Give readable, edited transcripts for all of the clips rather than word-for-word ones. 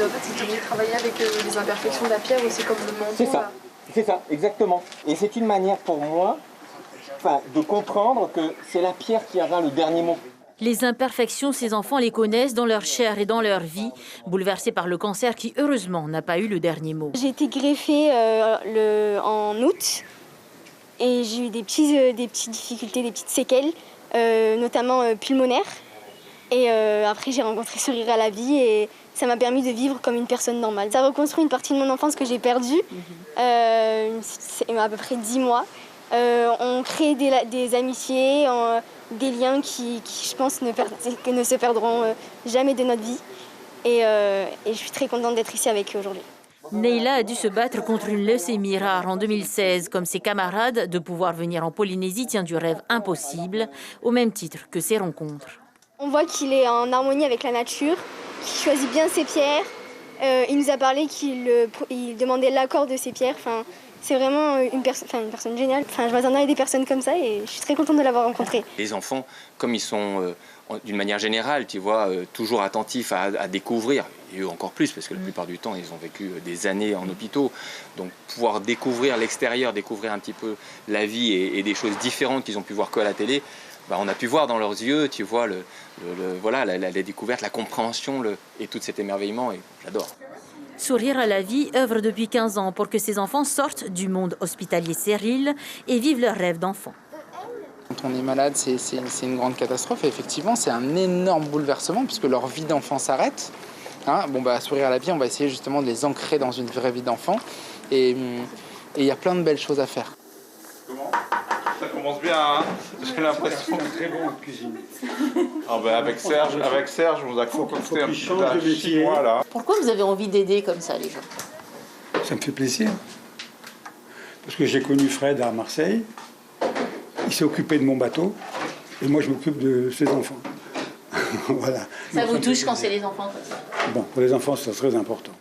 en fait, c'est de travailler avec les imperfections de la pierre aussi, comme le manteau. C'est ça, exactement. Et c'est une manière pour moi de comprendre que c'est la pierre qui aura le dernier mot. Les imperfections, ces enfants les connaissent dans leur chair et dans leur vie, bouleversés par le cancer qui, heureusement, n'a pas eu le dernier mot. J'ai été greffée en août et j'ai eu des petites difficultés, des petites séquelles, notamment pulmonaires. Et après, j'ai rencontré Sourire à la vie et ça m'a permis de vivre comme une personne normale. Ça reconstruit une partie de mon enfance que j'ai perdue, c'est à peu près 10 mois. On crée des amitiés, des liens qui je pense, ne se perdront jamais de notre vie. Et je suis très contente d'être ici avec eux aujourd'hui. Neila a dû se battre contre une leucémie rare en 2016. Comme ses camarades, de pouvoir venir en Polynésie tient du rêve impossible, au même titre que ses rencontres. On voit qu'il est en harmonie avec la nature, qu'il choisit bien ses pierres. Il nous a parlé qu'il demandait l'accord de ses pierres. C'est vraiment une personne géniale. Je m'attendais à des personnes comme ça et je suis très contente de l'avoir rencontré. Les enfants, comme ils sont d'une manière générale, tu vois, toujours attentifs à découvrir, et eux encore plus, parce que la plupart du temps, ils ont vécu des années en hôpitaux. Donc pouvoir découvrir l'extérieur, découvrir un petit peu la vie et des choses différentes qu'ils ont pu voir qu'à la télé, on a pu voir dans leurs yeux, tu vois, la découverte, la compréhension et tout cet émerveillement, et j'adore. Sourire à la vie œuvre depuis 15 ans pour que ces enfants sortent du monde hospitalier stérile et vivent leur rêve d'enfant. Quand on est malade, c'est une grande catastrophe. Et effectivement, c'est un énorme bouleversement puisque leur vie d'enfant s'arrête. Sourire à la vie, on va essayer justement de les ancrer dans une vraie vie d'enfant. Et il y a plein de belles choses à faire. Comment ? Ça commence bien, hein ? J'ai l'impression. Très bon en cuisine. Avec Serge, on vous a concocté un petit plat chinois là. Pourquoi vous avez envie d'aider comme ça les gens ? Ça me fait plaisir. Parce que j'ai connu Fred à Marseille. Il s'est occupé de mon bateau. Et moi, je m'occupe de ses enfants. Voilà. Ça vous touche quand c'est les enfants comme ça ? Bon, pour les enfants, c'est très important.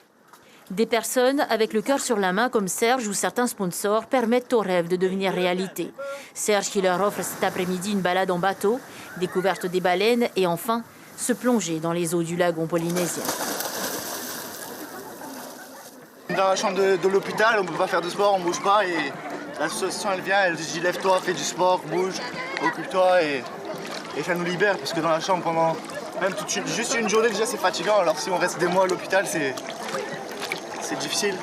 Des personnes avec le cœur sur la main comme Serge ou certains sponsors permettent aux rêves de devenir réalité. Serge qui leur offre cet après-midi une balade en bateau, découverte des baleines et enfin se plonger dans les eaux du lagon polynésien. Dans la chambre de l'hôpital, on ne peut pas faire de sport, on ne bouge pas et l'association elle vient, elle dit lève-toi, fais du sport, bouge, occupe-toi et ça nous libère parce que dans la chambre pendant même juste une journée déjà c'est fatigant, alors si on reste des mois à l'hôpital c'est difficile.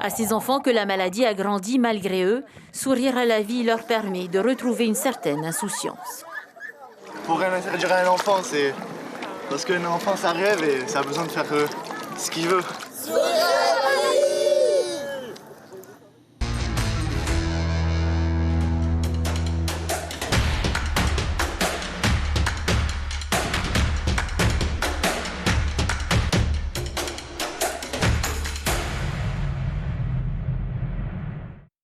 À ces enfants que la maladie a grandi malgré eux, Sourire à la vie leur permet de retrouver une certaine insouciance. Pour rien interdire à un enfant, c'est parce qu'un enfant ça rêve et ça a besoin de faire ce qu'il veut.